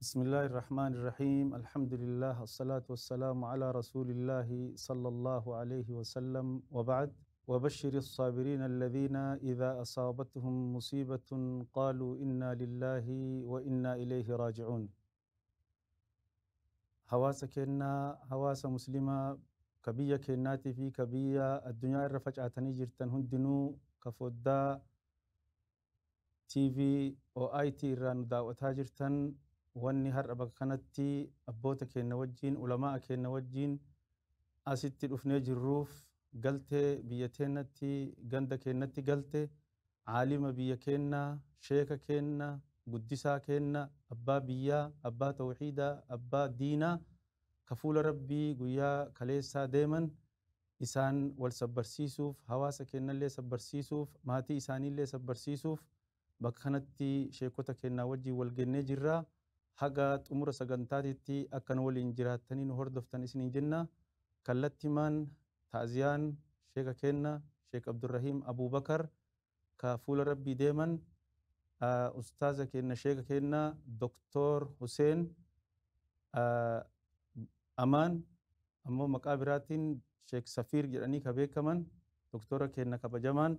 بسم الله الرحمن الرحيم الحمد لله الصلاة والسلام على رسول الله صلى الله عليه وسلم وبعد وبشر الصابرين الذين إذا أصابتهم مصيبة قالوا إنا لله وإنا إليه راجعون. هواسا كنا هواسا مسلمة كبية كناتي في كبية الدنيا الرفجعتني جرتن هندنو كفودا تي في او اي تي ران داوتا جرتن wanni har'a bakka kanatti abboota keenya wajjin ulamaa keenya wajjin asitti dhufnee jirruuf galtee biyya keenyatti ganda keenyatti galte aalima biyya keenya sheeka keenya guddisaa keenya abbaa biyyaa abbaa tawxiidaa abbaa diinaa kafuula rabbii guyyaa kaleessaa deeman isaan wal sabbarsiisuuf hawaasa keenyallee sabbarsiisuuf maatii isaaniillee sabbarsiisuuf bakka kanatti sheekota keenya wajjin wal gennee jirra. haga xumura sagantaatitti akkan waliin jiraatanii nu hordoftan isiniin jenna. kallattimaan taaziyaan sheeka keenya sheek Abdurrahiim Abubakar ka fuula rabbii deeman ustaaza keenya sheeka keenya Doktor Huseen Amaan ammoo maqaa biraatiin sheek Safiir jedhanii ka beekaman doktora keenya kabajamaan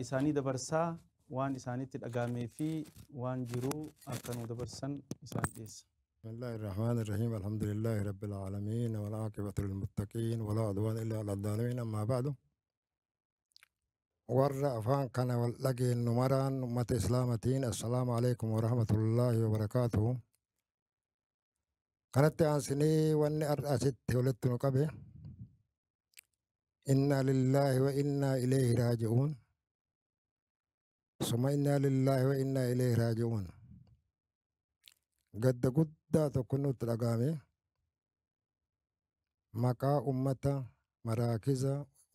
isaanii dabarsaa وان إسانيت الأقامي في وان جرو أكنوا دبرسن إسان إيس. بسم الله الرحمن الرحيم الحمد لله رب العالمين والعاقبة للمتقين ولا عدوان إلا على الظالمين أما بعد ور أفان كان ولقي النمران أمة إسلامتين السلام عليكم ورحمة الله وبركاته. كانت أنسني وأن أرأست ولدت نقبه إنا لله وإنا إليه راجعون ثم إنا لله وإنا إليه راجعون. قد تكونوا تلقامي مكا أمة مراكز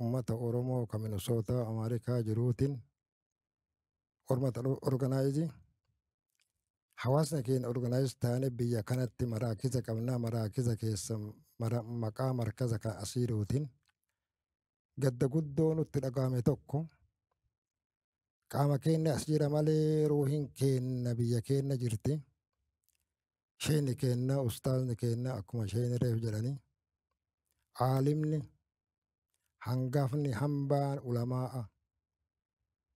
أمة أورومو كمينوسوتا أمريكا جروتين أورمة أورغنايزي حواسنا كين أورغنايز تاني بيا كانت مراكز كمنا مراكز كيس مكا مركز كأسيروتين قد تلقامي توكو قام كينا أسجير مالي روحين كينا بيا كينا جرتي شين كينا أستاذ كينا أكما شين ريف جلاني عالمني هنقافني همبان علماء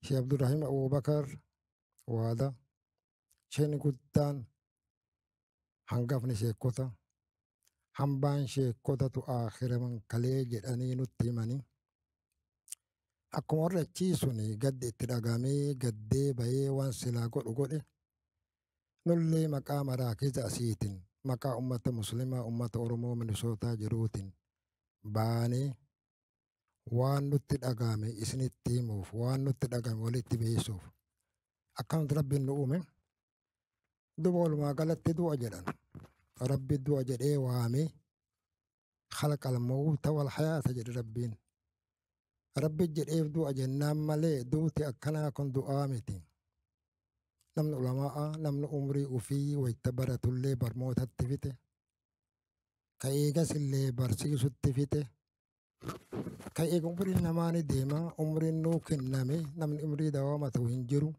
شيخ عبد الرحيم أبو بكر وهذا شين قدان هنقافني شيخ كوتا همبان شيخ كوتا تو آخر من كلي جلاني نتيماني akkuma warra achiisuni gaddi itti dhagamee gaddee bahee waan silaa godhe nullee maqaa maraakiza asiitiin maqaa ummata muslimaa ummata oromoo minisootaa jiruutiin baanee waan nutti dhagame isinitti himuuf waan nutti dhagame walitti beeysuuf akkanatti rabbiin nu uume duba walumaa galatti du'a jedhan rabbi du'a jedhee waamee khalaqal mawta wal hayaata jedhe rabbiin. ربي جريف دو أجنام مالي دوتي أكنا كن دعامتي نمن علماء نمن عمري وفي ويتبرت اللي برموت التفته كايغس اللي برسيس التفته كايغ عمري نماني ديما عمري نوكن نمي نمن عمري دوامة وهنجرو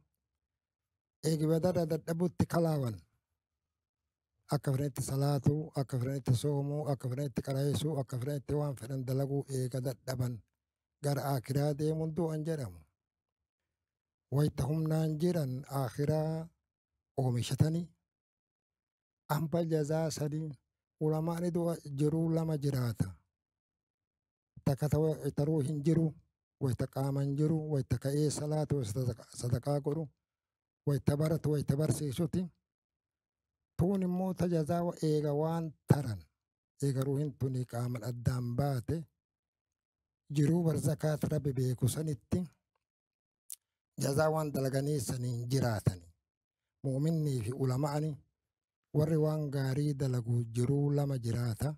إيغ بدر دبوت كلاوان أكفرنت صلاتو أكفرنت صومو أكفرنت كرايسو أكفرنت وان فرن دلقو إيغ دبن gar akhiraa deemuun du'an jedhamu wayita humnaan jiran akhiraa oomishatanii amba jazaa sadii ulamaani du'a jiruu lama jiraata takka taruu hin jiru wayita qaaman jiru wayita ka'ee salaatu sadaqaa godhu wayita baratu wayita barsiisuti tuun immoo tajazaa eega waan taran eega ruuhin tuni qaaman addaan baate jiruu barzakaat rabbi beeku sanitti jazaa waan dalaganii saniin jiraatani muuminnii fi ulama'ani warri waan gaarii dalagu jiruu lama jiraata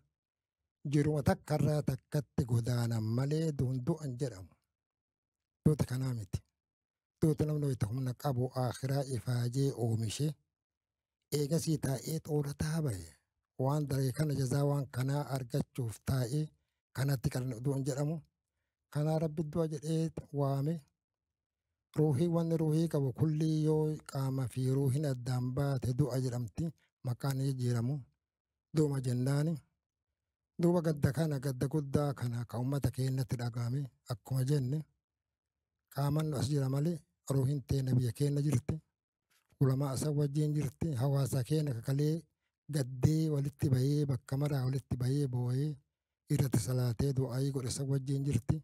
jiruma takkarraa takkatti godaanan malee du'an jedhamu duuti kanaa miti duuti namni wayita humna qabu akhiraa ifaajee oomishe eegasii taa'ee xoorataa bahe waan dalage kana jazaa waan kanaa argachuuf taa'ee kanatti kan du'an jedhamu. Kana rabbi du'a jedhee waame ruuhii wanni ruuhii qabu kulli yoo qaama fi ruuhin addaan baate du'a jedhamti maqaan jijjiiramu duuma jennaani duuba gadda kana gadda guddaa kana ka ummata keenyatti dhagahame akkuma jenne qaaman as jira malee ruuhin teenya biyya keenya jirti ulamaa isa wajjin jirti hawaasa keenya kakalee gaddee walitti bahee bakka maraa walitti bahee boo'ee irratti salaatee du'aayii godhe isa wajjin jirti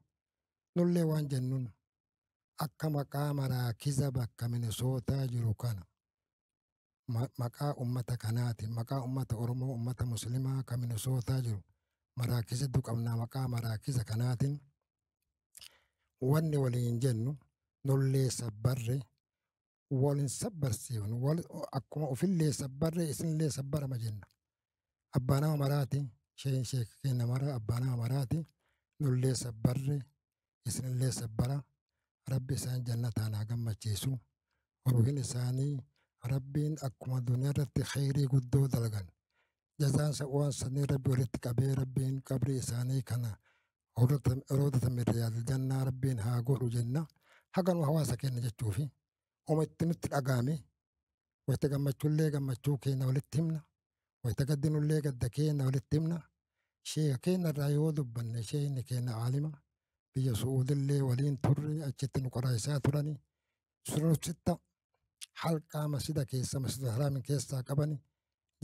nullee waan jennuun akka maqaa maraakiza bakka Minisootaa jiru kana maqaa ummata kanaati maqaa ummata Oromoo ummata Muslimaa kan Minisootaa jiru maraakiza qabnaa maqaa maraakiza kanaatiin wanni waliin jennu nullee sabbarre walin sabbarsiifnu akkuma ofillee sabbarre isinillee sabbarama jenna abbaa nama maraati sheen sheeka keenya mara abbaa nama maraati nullee sabbarre isinillee sabbara rabbi isaan jannataan haa gammachiisu ruuhin isaanii rabbiin akkuma duniyaa irratti khayrii guddoo dalagan jazaan sa'uwaan sanii rabbi walitti qabee rabbiin qabrii isaanii kana roodata mirriyaal jannaa rabbiin haa godhu jenna haganu hawaasa keenya jechuufi oma itti nutti dhagahame wayita gammachuullee gammachuu keenya walitti himna wayita gaddinullee gadda keenya walitti himna sheeka keenya irraa yoo dubbanne sheekni keenya aalima biyya su'uudillee waliin turre achitti nu qoraayisaa turani sunusitta halqaa masjida keessa masjida haraamin keessaa qabani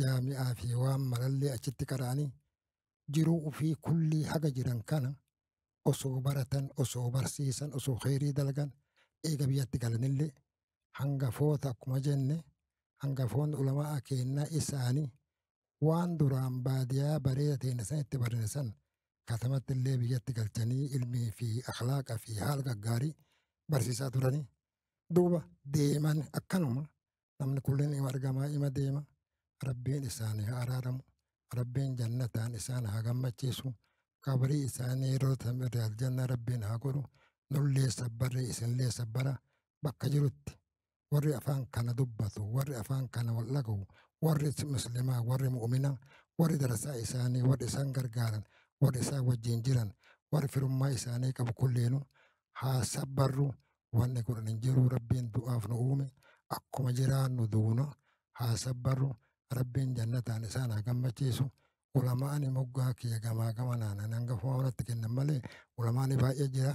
jaami'aa fi waan marallee achitti qara'anii jiruu ufii kullii haga jiran kana osoo baratan osoo barsiisan osoo khayrii dalagan eega biyyatti galanillee hangafoota akkuma jenne hangafoonni ulamaa keenyaa isaanii waan duraan baadiyaa bareeda ta'e san itti barreessan katamatti illee biyyatti galchanii ilmii fi akhlaaqa fi haala gaggaarii barsiisaa turanii duuba deeman akkanuma namni kullin ima argamaa ima deema rabbiin isaanii haa araaramu rabbiin jannataan isaan haa gammachiisu qabrii isaanii yeroo tamirraa aljanna rabbiin haa godhu nullee sabbarre isinlee sabbara bakka jirutti warri afaan kana dubbatu warri afaan kana wal dhagahu warri muslimaa warri mu'mina warri darasaa isaanii warri isaan gargaaran warri isaan wajjin jiran warri firummaa isaanii qabu kulleenu haa sabbarru wanni godhan hin jiru rabbiin du'aaf nu uume akkuma jiraannu duuna haa sabbarru rabbiin jannataan isaan haa gammachiisu ulamaani moggaa kiyya gamaa gamanaan hangafuma wanatti kennan malee ulamaani baay'ee jira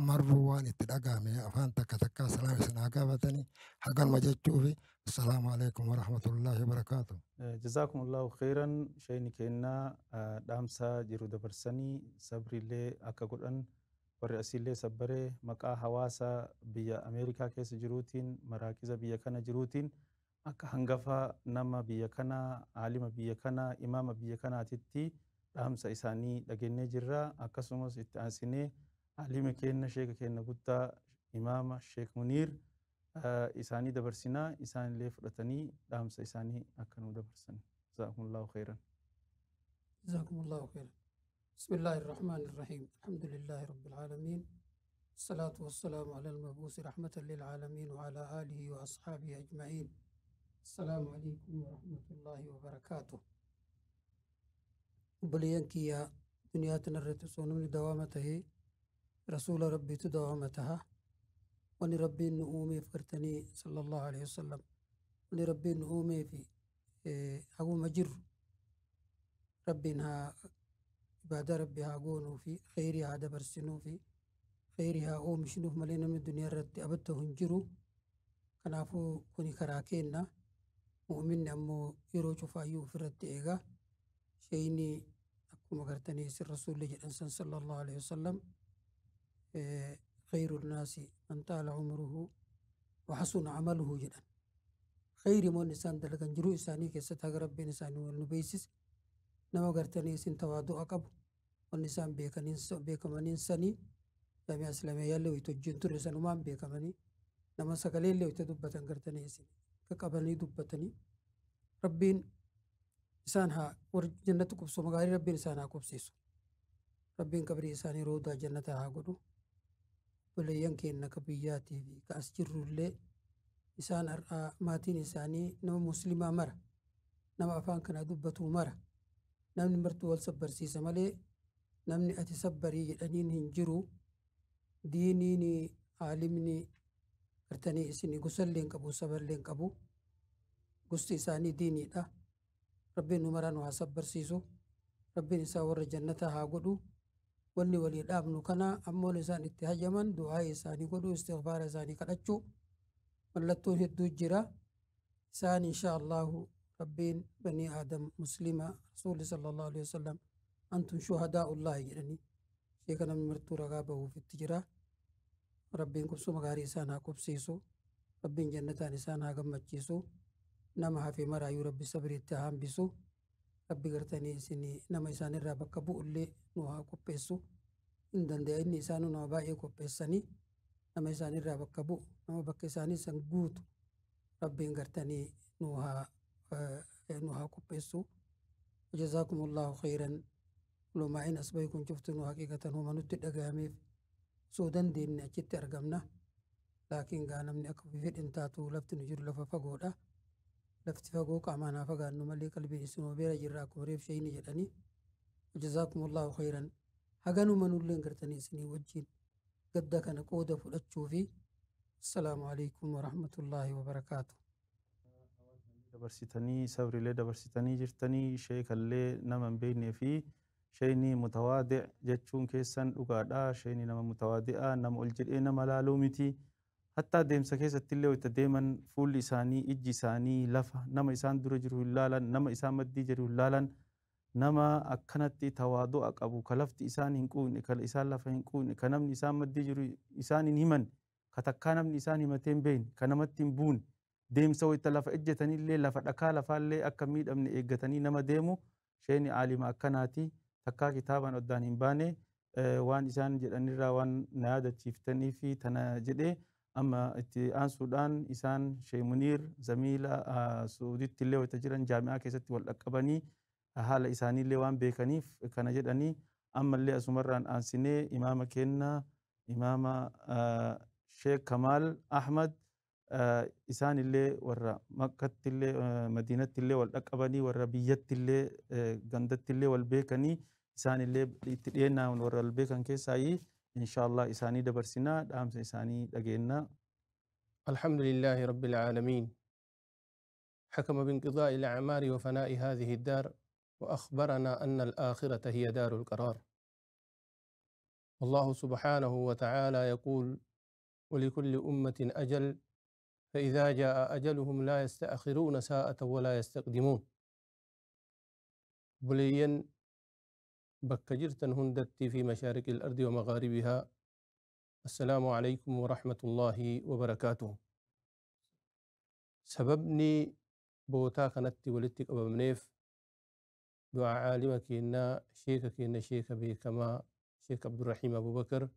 marruu waan itti dhagahame afaan takka takkaa salaam isin haa gaafatanii haganuma jechuufi السلام عليكم ورحمة الله وبركاته. جزاكم الله خيرا شيني كينا دامسا جيرو دبرسني صبري لي أكا قرآن ورئيسي لي صبري مكا حواسا بيا أمريكا كيس جروتين مراكز بيا كان جروتين أكا هنغفا نما بيا كان عالم بيا كان إمام بيا كان تتي دامسا إساني لغيني جرا أكا سموس إتانسيني عالم كينا شيخ كينا قد إمام الشيخ منير إساني دبرسنا إساني لي فرطني دامس إساني أكنو دبرسن جزاكم الله خيرا. جزاكم الله خيرا. بسم الله الرحمن الرحيم. الحمد لله رب العالمين، الصلاة والسلام على المبعوث رحمة للعالمين وعلى آله وأصحابه أجمعين. السلام عليكم ورحمة الله وبركاته. بليانك يا دنياتنا الرتسون من دوامته رسول ربي تدوامتها وني ربي نؤمي فرتني صلى الله عليه وسلم وني ربي نؤمي في أقو مجر ربنا عبادة ربي هاقونو في خيرها دبرسنو في خيرها أو مشنو ملينا من الدنيا رد أبده هنجرو كنافو كوني كراكينا مؤمن أمو يرو شفايو في رد إيغا شيني أكو مغرتني سر رسول الله صلى الله عليه وسلم خير الناس من طال عمره وحسن عمله جدا خير من إنسان دلقن جرو إنساني كيسة ربي إنساني والنبيسس نما قرتني سن تواضع أقب والنسان بيكمن إنساني جامع إسلامي يلي ويتوجين ترسان ومان بيكمني نما سكالي اللي ويتدبتن قرتني سن كقبلني دبتني ربين إنسانها ورجنة كبسو مغاري ربين إنسانها كبسيسو ربين كبري إنساني رودا جنتها قدو وليان كينا كبياتي في كأسجر اللي إسان ماتين إساني نما مسلمة مرة نما أفان كان دبتو مرة نمني مرتو والصبر سيسا مالي نمني أتسبري أنين هنجرو دينيني عالمني ارتني إسني قسل لين كبو صبر لين كبو قست إساني ديني دا rabbiin nu maraan waa sabbarsiisu rabbiin isaa warra jannata haa godhu wanni walii dhaabnu kana ammoon isaan itti hajaman du'aa isaanii godhu istighfaara isaanii kadhachuu mallattoon hedduu jira isaan insha Allahu rabbiin banii aadam muslima rasuulli sallallahu alaihi wasallam antum shuhadaa'ullaahi jedhanii sheeka namni martuu ragaa bahuuf itti jira rabbiin qubsuma gaarii isaan haa qubsiisu rabbiin jannataan isaan haa gammachiisu nama hafe maraayyuu rabbi sabriitti haa hambisu rabbi gartanii isinii nama isaanirraa bakka bu'ullee nu haa qopheessu hin danda'a inni isaanuu nama baay'ee qopheessanii nama isaanirraa bakka bu'u nama bakka isaanii san guutu rabbiin gartanii nu haa qopheessu jazaakumullaahu khayran ulamaa'in asbahi kun cuftunuu haqiiqatan homa nutti dhagahameef soo dandeenye achitti argamna laakiin gaa namni akka fedhin taatu lafti nu jiru lafa fagoodha lafti fagoo qaamaan haa fagaannu malee qalbiin isinuma beera jirra akkuma reef shayini jedhanii jazaakumullaahu khayran haganuma nulleen gartanii isinii wajjiin gadda kana qooda fudhachuu fi assalaamu alaikum warahmatullaahi wabarakaatu dabarsitanii sabriilee dabarsitanii jirtanii sheekallee nama hin beeknee fi shayni mutawaadi' jechuun keessan dhugaadha shayni nama mutawaadi'a nama ol jedhee nama laaluu miti hatta deemsa keessatti illee itti deeman fuulli isaanii ijji isaanii lafa nama isaan dura jiru hin laalan nama isaan maddii jiru hin laalan nama akkanatti tawaadu'a qabu ka lafti isaan hin quuqne ka isaan lafa hin quuqne ka namni isaan maddii jiru isaan hin himan ka takkaa namni isaan himatee hin beekne ka namatti hin buune deemsa wayita lafa ejjetanillee lafa dhakaa lafaallee akka miidhamne eeggatanii nama deemu shayni aalima akkanaati takkaa kitaabaan oddaan hin baane waan isaan jedhanirraa waan na yaadachiiftanii fi tana jedhee amma itti aansuudhaan isaan Sheekh Muniir zamiila Suuditti illee wayita jiran jaami'aa keessatti wal dhaqqabanii haala isaaniillee waan beekaniif kana jedhanii ammallee asumarraan aansinee imaama kenna imaama Sheekh Kamaal Ahmad isaanillee warra Makkattillee Madiinattillee wal dhaqqabanii warra biyyattillee gandattillee wal beekanii isaanillee itti dhiyeennaan warra wal beekan keessaayi inshallah isaanii dabarsinaa dhaamsa isaanii dhageenna. الحمد لله رب العالمين حكم بانقضاء الأعمار وفناء هذه الدار وأخبرنا أن الآخرة هي دار القرار والله سبحانه وتعالى يقول ولكل أمة أجل فإذا جاء أجلهم لا يستأخرون ساعة ولا يستقدمون بليا بكجرتا هندتي في مشارق الأرض ومغاربها السلام عليكم ورحمة الله وبركاته سببني بوتا كانت ولدتك أبو منيف دعاء عالمك إن شيخك إن شيخ بكما شيخ عبد الرحيم أبو بكر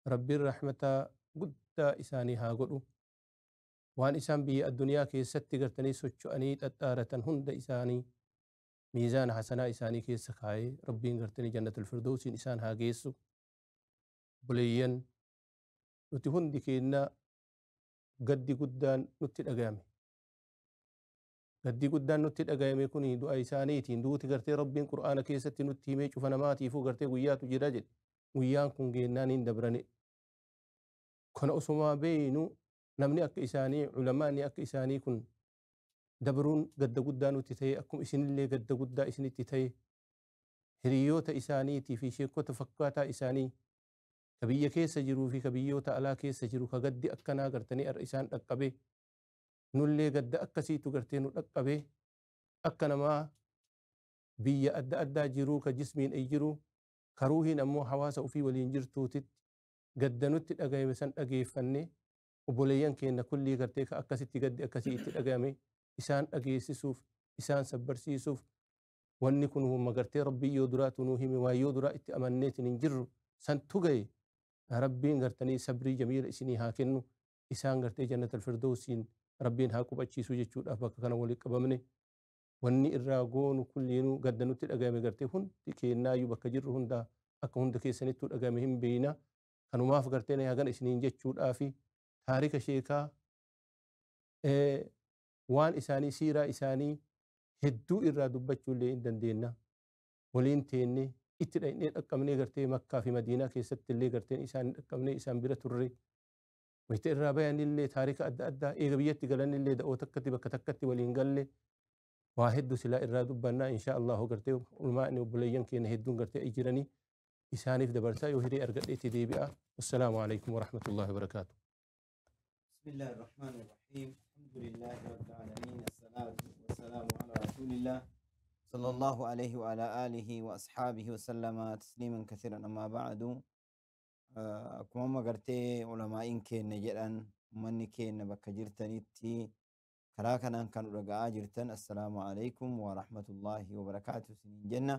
ربي الرحمة قد إسانيها قلوا وان إسان بي الدنيا كي ستقرتني سوچواني تتارة هند إساني ميزان حسنا إساني كي سخاي ربي قرتني جنة الفردوس إسان هاقيسو بليين nuti hundi keenna gaddi guddaan nutti dhagayame gaddi guddaan nutti dhagayame kuni du'a isaaniitiin duuti gartee rabbiin qur'aana keessatti nutti himee cufa namaatiifuu gartee guyyaatu jira jedhe guyyaan kun geennaan hin dabrane kana usumaa beeynu namni akka isaanii ulamaani akka isaanii kun dabruun gadda guddaa nutti ta'e akkuma isinillee gadda guddaa isinitti ta'e hiriyoota isaaniitii fi sheekota fakkaataa isaanii kabiyya keessa jiruu fi kabiyyoota alaa keessa jiru ka gaddi akkanaa gartanii irra isaan dhaqqabe nullee gadda akkasiitu gartee nu dhaqqabe akka namaa biyya adda addaa jiruu ka jismiin ay jiru karuuhiin ammoo hawaasa ofii waliin jirtuutitti gadda nutti dhagayame san dhageeffanne obboleeyyan keenya kullii gartee ka akkasitti gaddi akkasii itti dhagayame isaan dhageessisuuf isaan sabbarsiisuuf wanni kun humma gartee rabbii yoo duraatu nuu hime waa yoo duraa itti amanneetiin hin jirru san tugaye ربين قرتني صبري جميل إسني هاكنو إسان قرتي جنة الفردوسين ربين هاكو بچي سوجي چود أفبك كان ولي قبمني واني إراغون كلينو قد نوتي الأقامي قرتي هن تكي نايو بكجر هندا أكو هندا كي سنتو الأقامي هم بينا كانوا ماف قرتيني هاقان إسنين جي چود آفي تاريك شيكا وان إساني سيرا إساني هدو إرا دبچو اللي إندن دينا ولين تيني itti dhaynee dhaqqabnee gartee Makkaa fi Madiinaa keessatti illee garteen isaan dhaqqabnee isaan bira turre wayita irraa bayan illee taarika adda addaa eega biyyatti galan illee da'oo takkatti bakka takkatti waliin galle واحد سلا إرادو بنا إن شاء الله قرتي علماء وبليان كين هدون قرتي إجراني إساني في دبرتا يهري أرقدي تديبئة. والسلام عليكم ورحمة الله وبركاته. بسم الله الرحمن الرحيم. الحمد لله رب العالمين، الصلاة والسلام على رسول الله صلى الله عليه وعلى آله وأصحابه وسلم تسليما كثيرا. أما بعد، كما ما قرتي علماء كين جران من كين بك جرتنيتي كراكنا كانوا رجاء جرتن. السلام عليكم ورحمة الله وبركاته. سنين جنة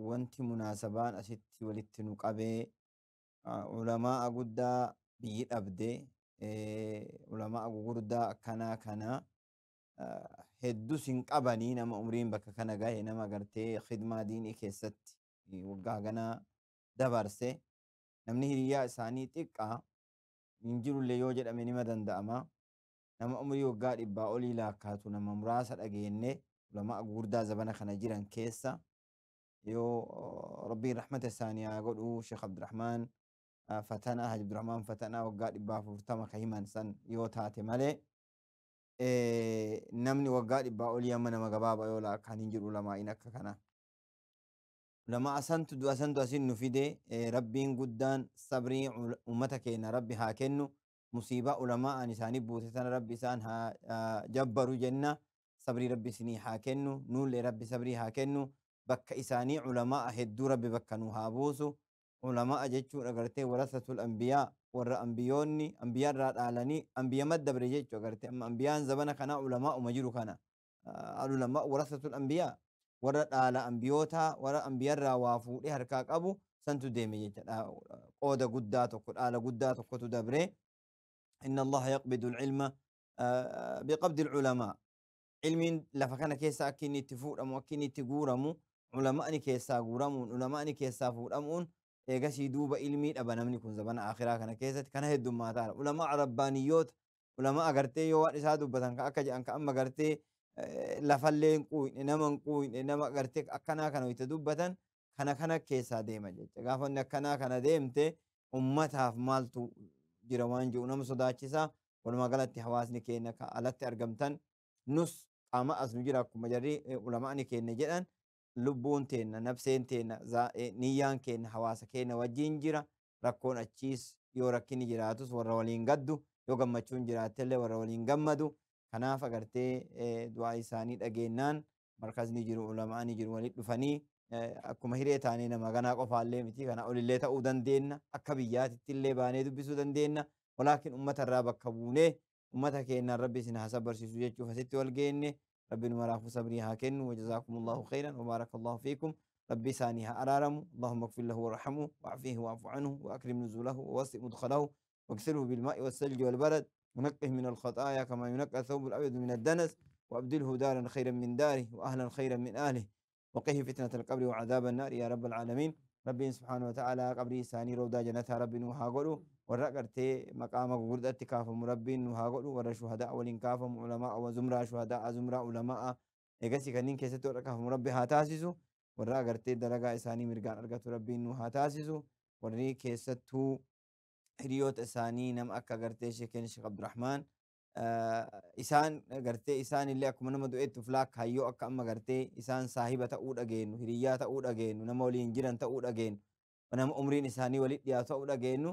وانت مناسبان أشتي ولتنوك أبي علماء قد بيت أبدي علماء قردا كنا hedduu sin qabanii nama umriin bakka kana gahe nama gartee khidmaa diinii keessatti waggaa ganaa dabarse namni hiriyaa isaanii xiqqaa hin jirullee yoo jedhame nima danda'ama. nama umrii waggaa 100 olii laakkaatu nama muraasa dhageenne ulamaa gurguddaa zabana kana jiran keessa yoo rabbiin rahmata isaanii haa godhu Sheekh Abdurrahmaan Fatanaa Haji Abdurrahmaan Fatanaa waggaa 140 ka himan san yoo taate malee namni waggaa 100 olii amma nama gabaabaa yoo laakkaan hin jiru ulamaa'iin akka kana. Ulamaa asantu asin nu fide rabbiin guddaan sabrii ummata keenya rabbi haa kennu. musiibaa ulamaa isaanii buute tana rabbi isaan haa jabbaru jenna. sabrii rabbi isinii haa kennu, nuullee rabbi sabrii haa kennu. bakka isaanii ulamaa hedduu rabbi bakka nu haa buusu. ulamaa jechuun agartee warasatul anbiyaa, warra ambiyoonni ambiyaarraa dhaalanii ambiyamad dabre jechuu agartee amma ambiyaan zabana kana ulamaa uma jiru kana ulamaa warasatul anbiyaa warra dhaala ambiyootaa warra ambiyaarraa waa fuudhee harkaa qabu santu deeme jecha qooda guddaa tokko dhaala guddaa tokkotu dabre. إن الله يقبض العلم بقبض العلماء. علم لفكان كيسا أكيني تفور أمو أكيني تقورمو علماء كيسا قورمون علماء كيسا فور أمون إيغسي دوب علمي أبنا من يكون زبان آخرا كان كيسا كان هدو ما تعالى علماء ربانيوت علماء أغرتي يو إسادو بطنك أكج أنك أما أغرتي لفلين قوين إنما قوين إنما أغرتي أكنا كانوا يتدوب بطن كان كيسا ديما جيجا غافن كان ديمتي أمتها فمالتو jira waan jiru nama sodaachisa. walumaa galatti hawaasni keenya ka alatti argamtan nus qaama as nu jira akkuma jarri ulamaani keenya jedhan lubbuun teenna nafseen teenna niyyaan keenya hawaasa keenya wajjin jira. rakkoon achiis yoo rakkinni jiraatus warra waliin gaddu yoo gammachuun jiraatellee warra waliin gammadu. kanaaf agartee du'aa isaanii dhageennaan markazni jiru ulamaani jiru walit dhufanii akkuma hiree taanee nama ganaa qofaallee miti kana olillee ta'uu dandeenya akka biyyaatitti illee baanee dubbisuu dandeenya. walaakin ummata irraa bakka buunee ummata keenyaan rabbi isin haa sabarsiisu jechuuf asitti wal geenne. rabbiin maraafu sabrii haa kennu. wajazaakumullahu khayran wabaarakallahu fiikum. rabbi isaanii haa araaramu. allahumma اغفر له وارحمه وعافيه واعف عنه واكرم نزوله ووسع مدخله واغسله بالماء والثلج والبرد ونقه من الخطايا كما ينقى الثوب الابيض من الدنس وابدله دارا خيرا من داره واهلا خيرا من اهله وقه فتنة القبر وعذاب النار يا رب العالمين. ربي سبحانه وتعالى قبري ساني رودا جنتها ربي نوهاقلو ورقرتي مقام قردت كافم ربي نوهاقلو ور شهداء ولين كافم علماء وزمراء شهداء زمراء علماء ايغسي كنين كيستو ركافم ربي هاتاسسو ورقرتي درجة اساني مرقان ارقت ربي نوهاتاسسو ورني كيستو هريوت اساني نم اكا قرتي شيكين شيخ عبد الرحمن isaan gartee isaan illee akkuma nama du'eetti flaak hayyoo akka amma gartee isaan saahiba ta'uu dhageenyu hiriyyaa ta'uu dhageenyu nama waliin jiran ta'uu dhageenyu nama umriin isaanii walitti dhiyaatu ta'uu dhageenyu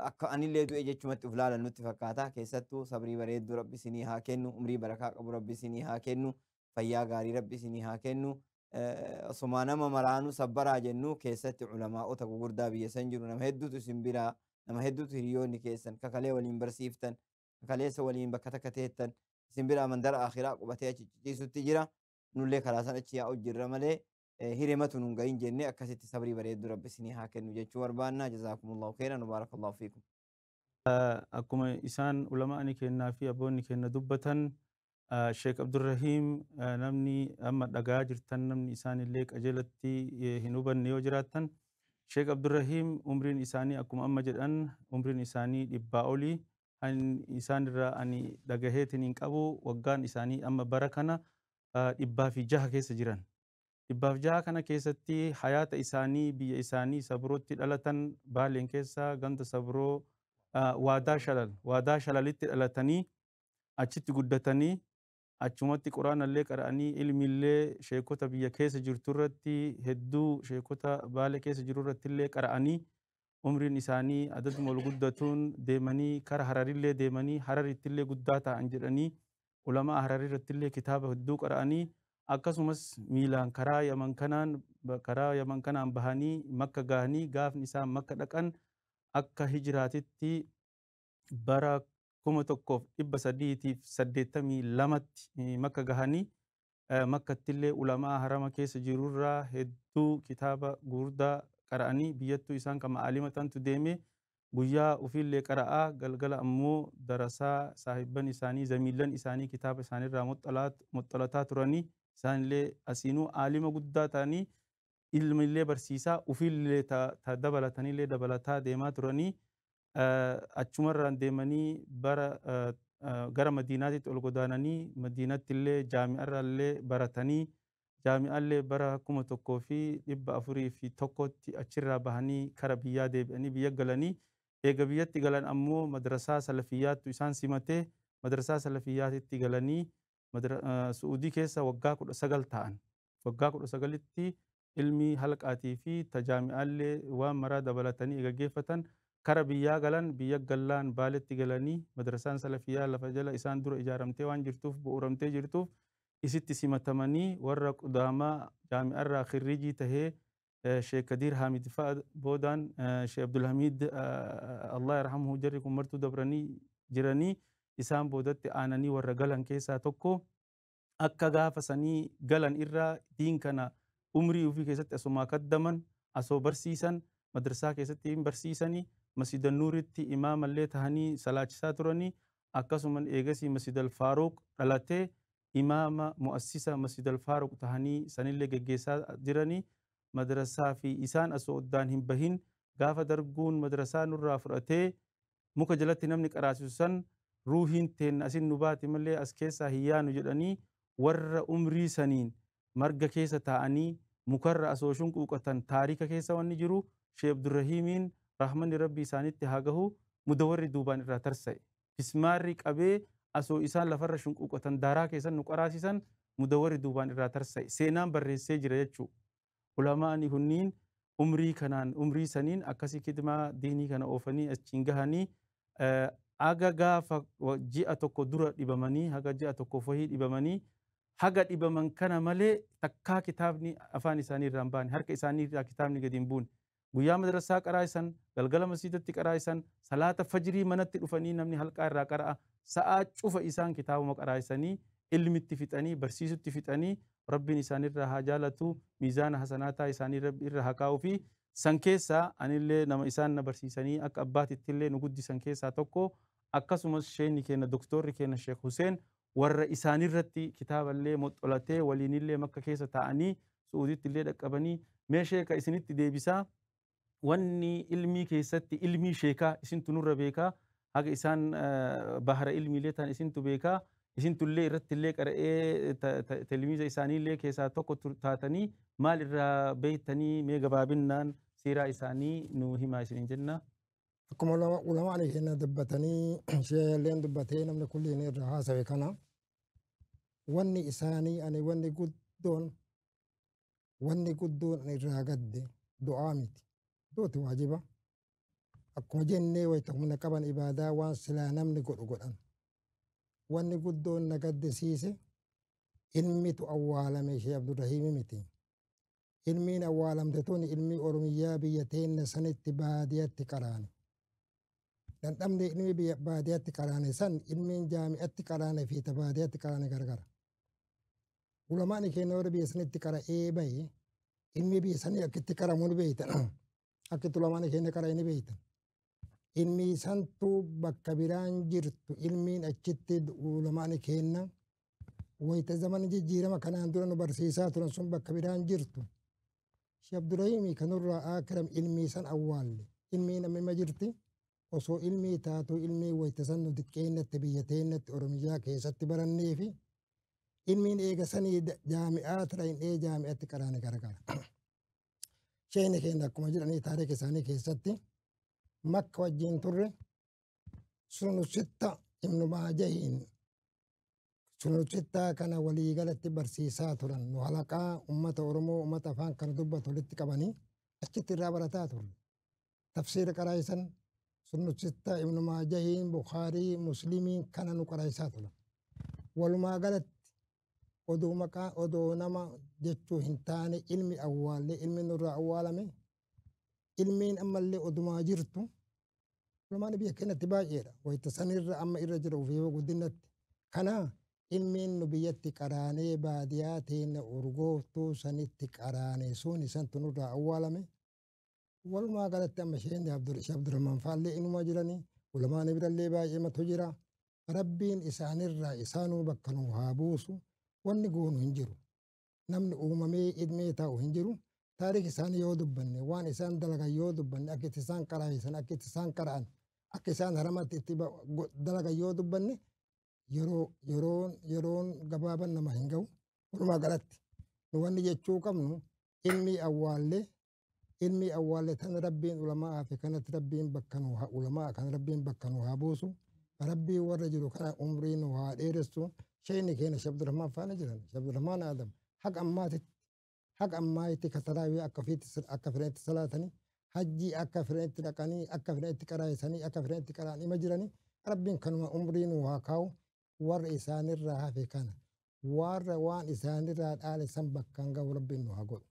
akka anillee du'e jechumatti uflaalan nutti fakkaata. keessattuu sabrii bareedduu rabbi isinii haa kennu. umrii barakaa qabu rabbi isinii haa kennu. fayyaa gaarii rabbi isinii haa kennu. osuma nama maraanuu sabbaraa jennu keessatti ulamaa'ota gugurdaa biyya san jiru nama hedduutu isin biraa nama hedduutu hiriyoonni keessan kakalee waliin barsiiftan kaleessa waliin bakka takka teettan isin biraa mandara akhiraa qubatee achi ciisutti jira. nullee karaa san achi yaa'u jirra malee hirematu nun gahin jenne akkasitti sabrii bareeddu rabbi isinii haa kennu jechuu barbaanna. jazaakumullahu khairan wabaarakallahu fiikum. akkuma isaan ulamaani kennaa fi abboonni kenna dubbatan Sheek Abdurrahiim namni amma dhagaa jirtan namni isaan illee qajeelatti hin hubanne yoo jiraattan Sheek Abdurrahiim umriin isaanii akkuma amma jedhan umriin isaanii 100 olii isaan irraa ani dhagaheetiin hin qabu. waggaan isaanii amma bara kana 106 keessa jiran. 106 kana keessatti hayaata isaanii biyya isaanii sabrootti dhalatan baaleen keessa ganda sabroo waadaa shalalitti dhalatanii achitti guddatanii achumatti quraanallee qara'anii ilmillee sheekota biyya keessa jirtu irratti hedduu sheekota baale keessa jiru irrattillee qara'anii umriin isaanii adaduma ol guddatuun deemanii kara hararillee deemanii hararittillee guddaa ta'an jedhanii ulamaa hararii irrattillee kitaaba hedduu qara'anii akkasumas miilaan karaa yaman kanaan bahanii makka gahanii gaafni isaan makka dhaqan akka hijiraatitti bara 1382tti makka gahanii makkattillee ulamaa harama keessa jirurraa hedduu kitaaba gurguddaa qara'anii biyyattuu isaan kama aalimatantu deeme guyyaa ufiillee qara'aa galgala ammoo darasaa saahibban isaanii zamiillan isaanii kitaaba isaanirraa moxxalataa turanii isaanillee asiinuu aalima guddaa ta'anii ilmillee barsiisaa ufiillee ta dabalatanillee dabalataa deemaa turanii achumarraan deemanii gara madiinaatitti ol godaananii madiinattillee jaami'arraallee baratanii jaami'allee bara 1401tti achirraa bahanii kara biyyaa deebi'anii biyya galanii eega biyyatti galan ammoo madrasaa salafiyyaattu isaan simatee madrasaa salafiyyaatitti galanii su'udii keessa waggaa 19 ta'an waggaa 19tti ilmi halqaatii fi tajaami'allee waan maraa dabalatanii gaggeeffatan kara biyyaa galan biyya gallaan baaletti galanii madrasaan salafiyyaa lafa jala isaan dura ijaaramtee waan jirtuuf bu'uuramtee jirtuuf isitti simatamanii warra qudaamaa jaami'arraa khirrijii tahee Sheekh Kadir Hamid fa'a boodaan Sheekh Abdulhamid Allah yarhamuhu jarri kun martuu dabranii jiranii isaan boodatti aananii warra galan keessaa tokko akka gaafa sanii galan irraa diin kana umrii ofii keessatti asumaa kaddaman asoo barsiisan madrasaa keessatti barsiisanii masjida nuuritti imaamallee tahanii salaachisaa turanii akkasuman eegasii masjid al-Faaruq dhalatee imaama mu'assisa masjid al-Faaruq tahanii sanillee geggeessaa jiranii madrasaa fi isaan asoo oddaan hin bahin gaafa darguun madrasaa nurraa fudhatee muka jalatti namni qaraasisu san ruuhiin teen asin nu baati malee as keessaa hin yaanu jedhanii warra umrii saniin marga keessa taa'anii mukarra asoo shunquuqatan taarika keessa wanni jiru Sheekh Abdurrahiimiin rahmanni rabbi isaanitti haa gahu mudawarri duubaan irraa tarsa'e bismaarri qabee asoo isaan lafarra shunquuqatan daaraa keessan nu qaraasisan mudawarri duubaan irraa tarsa'e seenaan barreessee jira jechuu ulamaani kunniin umrii saniin akkasii kidmaa diinii kana oofanii achiin gahanii haga gaafa ji'a tokko dura dhibamanii haga ji'a tokko fahii dhibamanii haga dhibaman kana malee takkaa kitaabni afaan isaanii irraa hin baane harka isaanii irraa kitaabni gadi hin buune guyyaa madrasaa qaraa'isan galgala masjidatti qaraa'isan salaata fajrii manatti dhufanii namni halqaa irraa qara'a sa'aa cufa isaan kitaabuma qaraa'isanii ilmitti fixanii barsiisutti fixanii rabbiin isaanirraa haa jaalatu miizaana hasanaataa isaanii rabbi irra haa kaa'uu fi san keessaa anillee nama isaan na barsiisanii akka abbaatittillee nu guddisan keessaa tokko akkasumas sheekni keenya doktorri keenya Sheekh Huseen warra isaanirratti kitaaballee moxxolatee waliinillee makka keessa taa'anii su'uuditti illee dhaqqabanii mee sheeka isinitti deebisaa wanni ilmii keessatti ilmii sheekaa isintu nurra beekaa haga isaan bahara ilmiilee ta'an isintu beekaa isintullee irrattillee qara'ee telemiiza isaaniillee keessaa tokko taatanii maal irraa beeytanii mee gabaabinnaan siiraa isaanii nu himaa isiniin jenna. Akkuma ulamaan keenya dubbatanii sheelleen dubbatee namni kulliin irraa haasawe kana wanni isaanii ani wanni guddoon irraa gadde du'aa miti duuti waajiba akkuma jennee wayita humna qaban ibaadaa waan silaa namni godhan wanni guddoon na gaddisiise ilmitu awwaalame Sheekh Abdurrahiimi miti ilmiin awwaalamte tun ilmii Oromiyyaa biyya teenna sanitti baadiyatti qaraane dandhamne ilmi biyya baadiyatti qaraane san ilmiin jaami'atti qaraane fi baadiyatti qaraane gargara ulamaani keenya warra biyya sanitti qara'ee bahe ilmi biyya sanii akkitti qaramuun beeytan akkitti ulamaani keenya qara'ee ni beeytan ilmi santu bakka biraan jirtu ilmiin achitti ulamaani keenya wayita zaman jijjiirama kanaan dura nu barsiisaa turan sun bakka biraan jirtu Sheekh Abdurrahiimi kanurraa akiram ilmii san awwaalle ilmii namni ma jirti osoo ilmii taatu ilmii wayita san nu xiqqeennatti biyya teennatti Oromiyyaa keessatti barannee fi ilmiin eega sanii jaami'aa tira hin dhee jaami'atti qaraane gargara sheekni keenya akkuma jedhanii taarika isaanii keessatti makka wajjin turre sunu sitta ibnu maajahiin Sunuchittaa kana walii galatti barsiisaa turan nu halaqaa ummata Oromoo ummata afaan kana dubbatu walitti qabanii achitti irraa barataa turre. Tafsiira qaraayisan sunuchittaa Ibnu Maajahiin Bukaarii Muslimiin kana nu qaraayisaa turan. Walumaa galatti oduu maqaa odoo nama jechuu hin taane ilmi awwaallee ilmi nurraa awwaalame ilmiin ammallee odumaa jirtu walumaan biyya keenyatti baay'eedha. Wayita sanirra amma irra jira ofii guddinatti. Kanaa ilmiin nu biyyatti qaraanee baadiyaa teenya urgooftuu sanitti qaraanee sun isantu nurraa awwaalame. Walumaa galatti amma isheen Abdurrahmaan faallee inuma jiranii ulamaan birallee baay'ee matu jira. Rabbiin isaanirraa isaanuu bakka nu haa buusu wanni goonu hin jiru. Namni uumamee ilmee taa'u hin jiru. Taarikh isaanii yoo dubbanne waan isaan dalagan yoo dubbanne akka itti isaan qaraayisan akka itti isaan qara'an akka isaan haramatti itti dalagan yoo dubbanne yeroon gabaaban nama hin ga'u. Walumaa galatti nu wanni jechuu qabnu ilmi awwaallee tan rabbiin ulamaa fi kanatti rabbiin bakka nu ulamaa kan rabbiin bakka nu haa buusu. Rabbii warra jiru kana umrii nu haa dheeressu. Shayni keenya Sheekh Abdurrahmaan faana jiran Sheekh Abdurrahmaan Adam haqa ammaatitti kataraawii akka fedhanitti salaatanii hajjii akka fedhanitti dhaqanii akka fedhanitti qaraayisanii akka fedhanitti qaraan ima jiranii rabbiin kanuma umrii nu haa kaa'u. Warra isaanirraa hafe kana warra waan isaanirraa dhaale san bakkaan ga'u rabbiin nu haa godhu.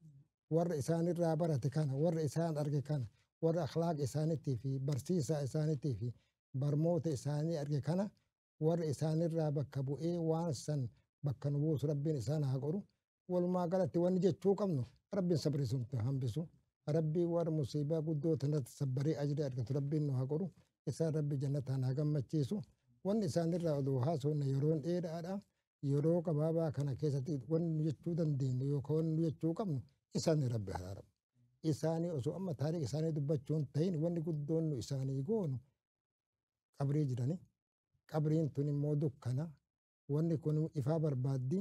Warra isaanirraa barate kana warra isaan arge kana warra akhlaaq isaaniitii fi barsiisaa isaaniitii fi barmoota isaanii arge kana warra isaanirraa bakka bu'ee waan san bakka nu buusu rabbiin isaan haa godhu. Walumaa galatti wanni jechuu qabnu rabbiin sabrii sun hambisu. Rabbiin warra musiibaa guddoo tanatti sabbaree ajiree argatu rabbiin nu haa godhu. Isaan rabbi jannataan haa gammachiisu. Wanni isaanirraa oduu haasofne yeroon dheeraadha. Yeroo gabaabaa kana keessatti wanni jechuu dandeenyu yookaan wanni jechuu qabnu isaanii rabbi haraaramu. Isaanii osoo amma taariikh isaanii dubbachuun ta'in wanni guddoon nu isaanii goonu qabrii jiranii. Qabriin tun immoo dukkana. Wanni kun ifaa barbaaddi.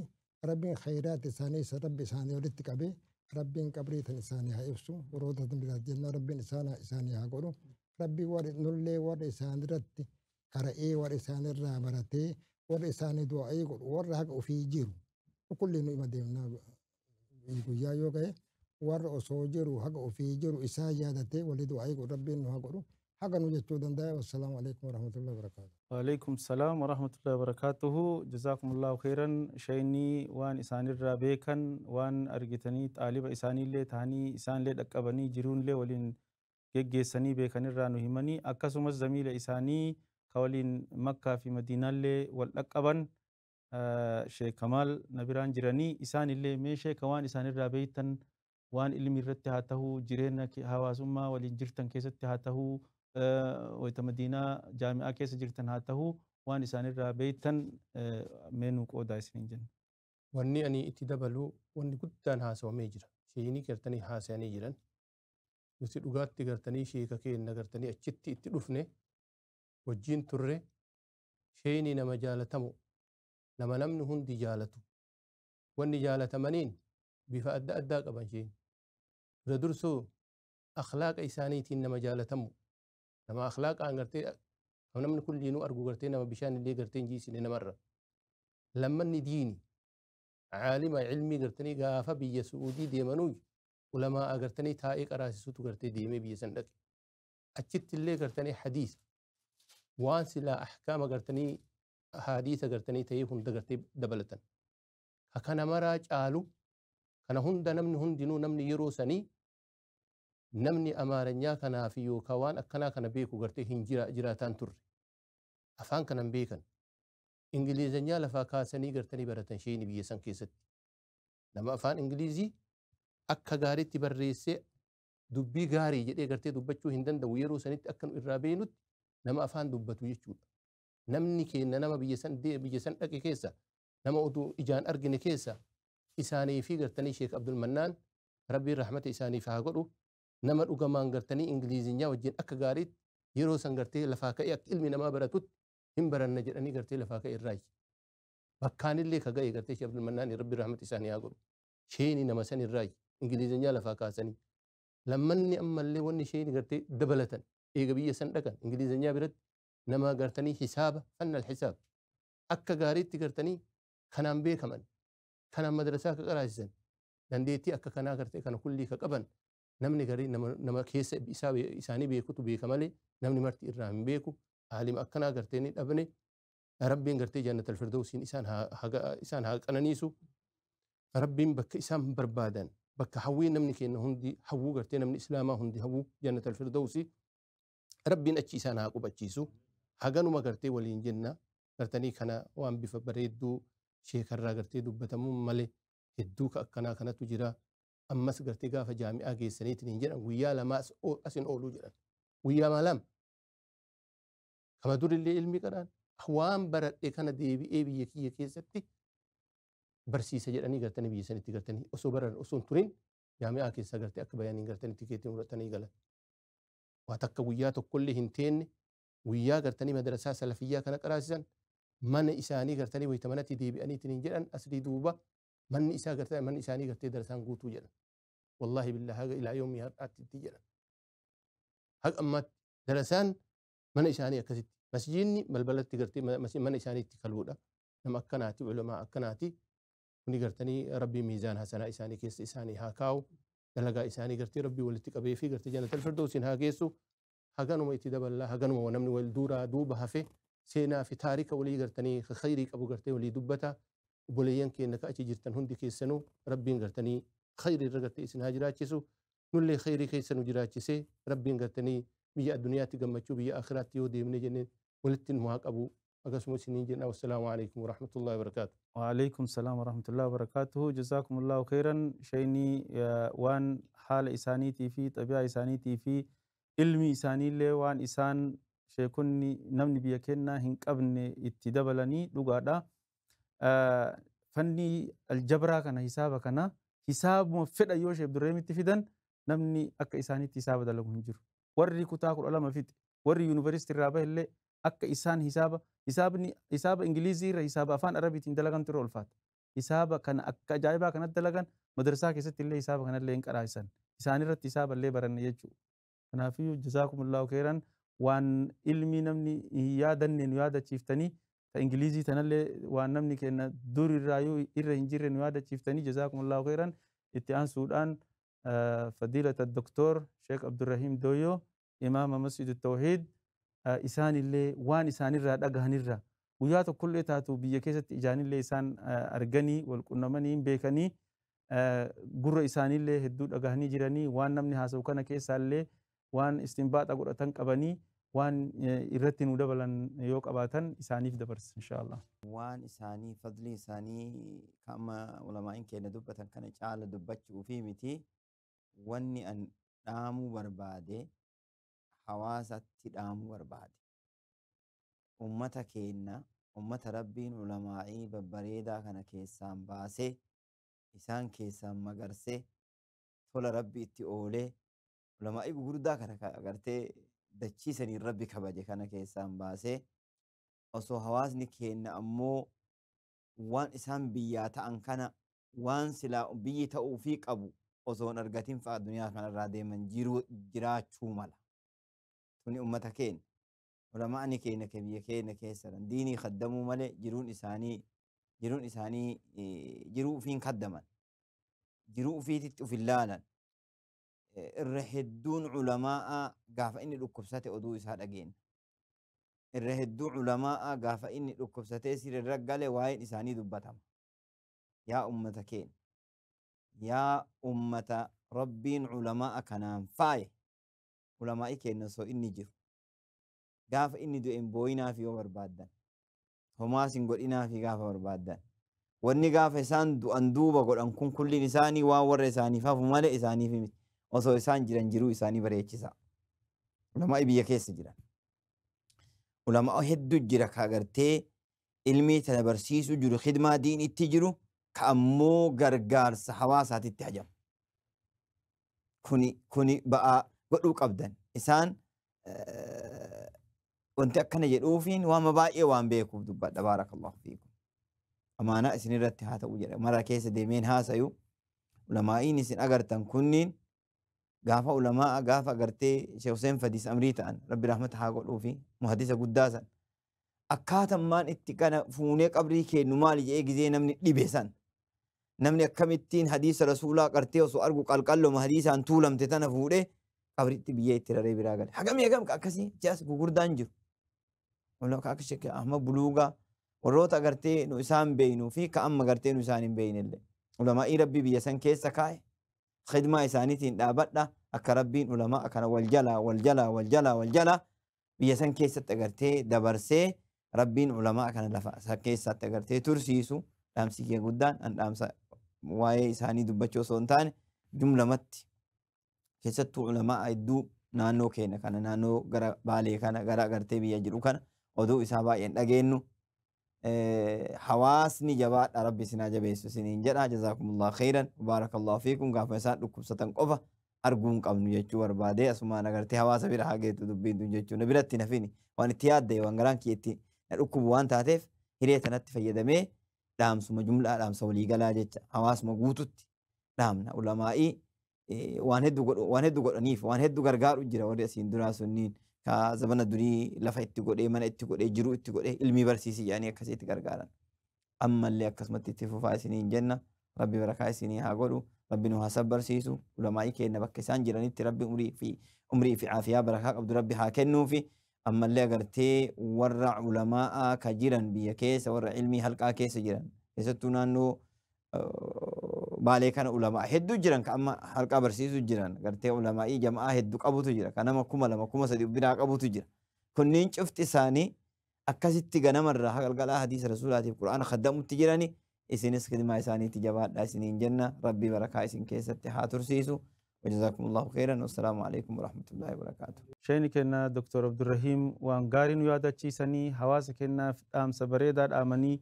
Rabbiin khayraat isaanii isa rabbi isaanii walitti qabee rabbiin qabrii tan isaanii haa ibsu. Warroota biraat jennaa rabbiin isaanii haa godhu. Rabbii warri nullee warra isaanirratti kara'ee warra isaanirraa baratee warra isaanii du'aa godhu warra haqa ofii jiru. Kulli nu ima deemnaa guyyaa yoo ga'e warra osoo jiru haqa ofii jiru isaa yaadatee walii du'aa godhu rabbiin nu haa godhu. Haga nu jechuu danda'a. Wassalaamu alaikum warahmatullahi wabarakatuh. وعليكم السلام ورحمة الله وبركاته. جزاكم الله خيرا. شيني وان إسان الرابيكا وان أرجتني طالب إساني اللي تهاني إسان اللي دكابني جرون اللي ولين جيجيساني بيكن الرانو هماني أكاسوم الزميل إساني كولين مكة في مدينة اللي والأكابن شيخ كمال نبيران جراني إسان اللي ميشي كوان إسان الرابيتن وان اللي مرت هاته جرينا هواسوما ولين جرتن كيست هاته ويتا مدينة جامعة كيس جرتن هاته وان إسان الرابيتن منو قودا إسنين جن. واني أني اتدبلو واني قدان هاسو ميجرا شيني كرتني هاساني جران nuti dhugaatti gartanii sheeka keenya gartanii achitti itti dhufne wajjin turre sheeni nama jaalatamu nama namni hundi jaalatu wanni jaalatamaniin bifa adda addaa qaban sheen dura dursoo akhlaaqa isaaniitiin nama jaalatamu nama akhlaaqaan gartee namni kulliinuu argu gartee nama bishaan illee gartee hin jiisine namarra lammanni diini caalima cilmii gartanii gaafa biyya su'uudii deemanuu ulamaa agartanii taa'ee qaraasisutu gartee deemee biyya san dhaqe achitti illee gartanii hadiisa waan silaa ahkaama gartanii hadiisa gartanii ta'ee hunda gartee dabalatan kana maraa caalu kana hunda namni hundinuu namni yeroo sanii namni amaaranyaa kanaa fi yookaan waan akkanaa kana beeku gartee hin jiraataan turre afaan kanan beekan ingilizanyaa lafaa kaasanii gartanii baratan sheeni biyya san keessatti nama afaan ingilizii akka gaariitti barreessee dubbii gaarii jedhee gartee dubbachuu hin danda'u yeroo sanitti akka nu irraa beenutti nama afaan dubbatu jechuudha. Namni keenya nama biyya san dhaqe keessa nama oduu ijaan argine keessa isaanii fi gartanii Sheek Abdul Mannaan rabbiin rahmata isaaniif haa godhu nama dhugamaan gartanii ingilizinyaa wajjin akka gaariitti yeroo san gartee lafaa ka'ee akka ilmi namaa baratutti hin baranna jedhanii gartee lafaa ka'e irraayi. Bakkaanillee ka ga'e gartee Sheek Abdul Mannaan rabbiin rahmata isaanii haa godhu. Sheeni nama san irraayi. ingilizinyaa lafaa kaasanii lammanni ammallee wanni sheeni gartee dabalatan eega biyya san dhaqan ingilizinyaa biratti nama gartanii hisaaba fanna alhisaab akka gaariitti gartanii kanaan beekaman kanaan madrasaa ka qaraasisan dandeettii akka kanaa gartee kana kullii ka qaban namni garii nama keessa isaanii beekutu beeka malee namni marti irraa hin beeku aalima akkanaa gartee ni dhabne rabbiin gartee jannatal firdawsiin isaan haa qananiisu rabbiin bakka isaan barbaadan bakka hawwii namni kenna hundi hawwuu gartee namni islaamaa hundi hawwuu jannatal firdawsi rabbiin achi isaan haa qubachiisu haganuma gartee waliin jenna gartanii kana waan bifa bareedduu sheekarraa gartee dubbatamu malee hedduu ka akkanaa kanatu jira ammas gartee gaafa jaami'aa geessaniitiin hin jedhan guyyaa lamaa asin ooluu jedhan guyyaa malam kama durillee ilmi qaraan waan baradhe kana deebi'ee biyya kiyya keessatti barsiisa jedhanii gartanii biyya sanitti gartanii osoo baran osoo turin jaami'aa keessa gartee akka bayaniin gartanii tikeetiin fudhatanii galan waa takka guyyaa tokkollee hin teenne guyyaa gartanii madarasaa salafiyyaa kana qaraasisan mana isaanii gartanii wayita manatti deebi'aniitiin hin jedhan asii duuba manni isaa gartee manni isaanii gartee darasaan guutuu jedhan wallahi billahi haga ilaa yoomii har'aatti itti jedhan haga ammaatti darasaan mana isaanii akkasitti masjiidni balbalatti gartee mana isaaniitti kaluudha nama akkanaati ulamaa akkanaati kuni gartanii rabbii miizaan hasanaa isaanii keessa isaanii haa kaa'u dalagaa isaanii gartee rabbii walitti qabee fi gartee jannatal firdawsiin haa geessu haganuma itti daballaa haganuma namni wal duuraa duuba hafe seenaa fi taarika walii gartanii khayrii qabu gartee walii dubbata obboleeyyan keenya ka achi jirtan hundi keessanuu rabbiin gartanii khayrii irra gartee isin haa jiraachisu nullee khayrii keessa nu jiraachisee rabbiin gartanii biyya addunyaatti gammachuu biyya akhiraatti yoo deemne jennee walitti nu haa qabu akkasuma isiniin jenna wassalaamu alaikum warahmatullahi wabarakaatu وعليكم السلام ورحمة الله وبركاته جزاكم الله خيرا شيني وان حال إسانيتي في طبيعة إسانيتي في علمي إساني اللي وان إسان شيكوني نمني بيكينا هنك أبني اتدبلني لغادا فني الجبرة كان حسابة كان حساب مفيد أيوش عبد الرحيم تفيدن نمني أكا إسانيتي حسابة دلهم هنجر ورّي كتاكل علامة فيت ورّي يونيفرسيتي الرابع اللي akka isaan hisaaba ingilizii irra hisaaba afaan arabiitiin dalagan ture ulfaata hisaaba kana akka ajaa'ibaa kanatti dalagan madrasaa keessatti illee hisaaba kanallee hin qaraa'isan isaan irratti hisaaba illee baranne jechuudha kanaafiyyuu jazaakumullahu khairan waan ilmii namni hin yaadanne nu yaadachiiftanii ta ingilizii tanallee waan namni kenna dur irraayyuu irra hin jirre nu yaadachiiftanii jazaakumullahu khairan itti aansuudhaan fadiilata doktor sheek abdurrahiim dooyyoo imaama masjid tawhiid isaan illee waan isaanirraa dhagahanirra guyyaa tokkollee taatu biyya keessatti ijaanillee isaan arganii wal qunnamanii beekanii gurra isaanillee hedduu dhagahanii jiranii waan namni haasa'u kana keessaallee waan istinbaaxa godhatan qabanii waan irratti nu dabalan yoo qabaatan isaaniif dabarsa inshaallah. Waan isaanii fadli isaanii kama ulamaa'iin keenya dubbatan kana caala dubbachuu fi miti wanni an dhaamuu barbaade hawaasatti dhaamuu barbaade ummata keenya ummata rabbiin ulamaa'ii babbareedaa kana keessaan baasee isaan keessaan magarsee tola rabbi itti oolee ulamaa'ii gurguddaa kana agartee dachiisanii rabbi kabaje kana keessaan baasee osoo hawaasni keenya ammoo waan isaan biyyaa ta'an kana waan silaa biyyi ta'uu fi qabu osoo hin argatin fa'a duniyaa kanarraa deeman jiraachuu mala. Tuni ummata keenya ulamaa'ni keenya biyya keenya keessa diinii kaddamuu malee jiruun isaanii jiruu ufiin kaddaman jiruu ufiititti uf ilaalan irra hedduun ulamaa'a gaafa inni dhukkubsate oduu isaa dhageenya irra hedduu ulamaa'a gaafa inni dhukkubsatee sirra galee waa'een isaanii dubbatama yaa ummata keenya yaa ummata rabbiin ulamaa'a kanaan faaye ulamaa'i keenya osoo inni jiru gaafa inni du'een booyinaaf yoo barbaaddan homaas hin godhinaaf gaafa barbaaddan wanni gaafa isaan du'an duuba godhan kun kulliin isaanii waan warra isaaniif hafu malee isaaniif miti osoo isaan jiran jiruu isaanii bareechisa ulamaa'i biyya keessa jiran ulamaa hedduu jira ka agartee ilmii tana barsiisuu jiru khidmaa diinitti jiru ka ammoo gargaarsa hawaasaatitti hajamu kuni ba'aa godhuu qabdan isaan wanti akkana jedhuufiin waan baay'ee waan beekuuf dubbadha baarakallahu fiikum amaanaa isin irratti haa ta'u jedha mara keessa deemeen haasayu ulamaa'iin isin agartan kunniin gaafa ulamaa gaafa agartee Sheekh Hussein Fadiis Amrii ta'an rabbi rahmata haa godhuu fi muhaddisa guddaa san akkaatammaan itti kana fuunee qabrii kennu maali jedhee gizee namni dhibe san namni akkamittiin hadiisa rasuulaa qartee osoo argu qalqalloma hadiisaan tuulamte tana fuudhee qabriitti biyya itti raree biraa gale hagamii hagam akkasii jaas gugurdaan jiru ulama akka Sheekh Ahmad Buluugaa warroota gartee nu isaan beeynuu fi ka amma gartee nu isaan hin beeynellee ulamaa'ii rabbii biyya san keessa kaa'e khidmaa isaaniitiin dhaabadha akka rabbiin ulamaa kana wal jalaa biyya san keessatti agartee dabarsee rabbiin ulamaa kana lafa keessatti agartee tursiisu dhaamsi kee guddaan an dhaamsa waa'ee isaanii dubbachuu osoo hin taane jumlamatti keessattuu ulamaa hedduu naannoo keenya kana naannoo gara Baalee kana gara agartee biyya jiru kana oduu isaa baay'een dhageenyu hawaasni jabaadha rabbi isinaa jabeessu isiniin jedha jazaakumullahu khairan baarakallahu fiikum gaafa isaan dhukkubsatan qofa arguun qabnu jechuu barbaade asumaan agartee hawaasa bira hageetu dubbiin jechuu na biratti nafini waan itti yaadde waan garaan kiyyetti na dhukkubu waan taateef hiree tanatti fayyadamee dhaamsuma jumlaa dhaamsa waliigalaa jecha hawaasuma guututti dhaamna ulamaa'ii waan hedduu godhaniif waan hedduu gargaaru jira warri asiin duraa sunniin ka zabana durii lafa itti godhee mana itti godhee jiruu itti godhee ilmii barsiisii yaanii akkasitti gargaaran ammallee akkasumatti itti fufaa isiniin jenna rabbi barakaa isinii haa godhu rabbi nu haa barsiisu ulamaa'ii keenya bakka isaan jiranitti rabbi umrii fi aafiyaa barakaa qabdu rabbi haa kennuufi ammallee agartee warra ulamaa ka jiran biyya keessa warra ilmii halqaa keessa jiran keessattuu naannoo Baalee kana ulamaa hedduu jiran ka amma halqaa barsiisu jiran agartee ulamaa'ii jamaa hedduu qabutu jira ka nama 2,000 3,000 biraa qabutu jira kunniin cufti isaanii akkasitti ganamarraa galgalaa hadiisa rasuulaatiif qura'aana khaddamutti jirani isinis khidmaa isaaniitti jabaadhaa isiniin jenna rabbi barakaa isin keessatti haa tursiisu وجزاكم الله خيرا والسلام عليكم ورحمة الله وبركاته. شيني كنا دكتور عبد الرحيم وانغارين ويادا تشيساني حواس كنا ام سبريدا امني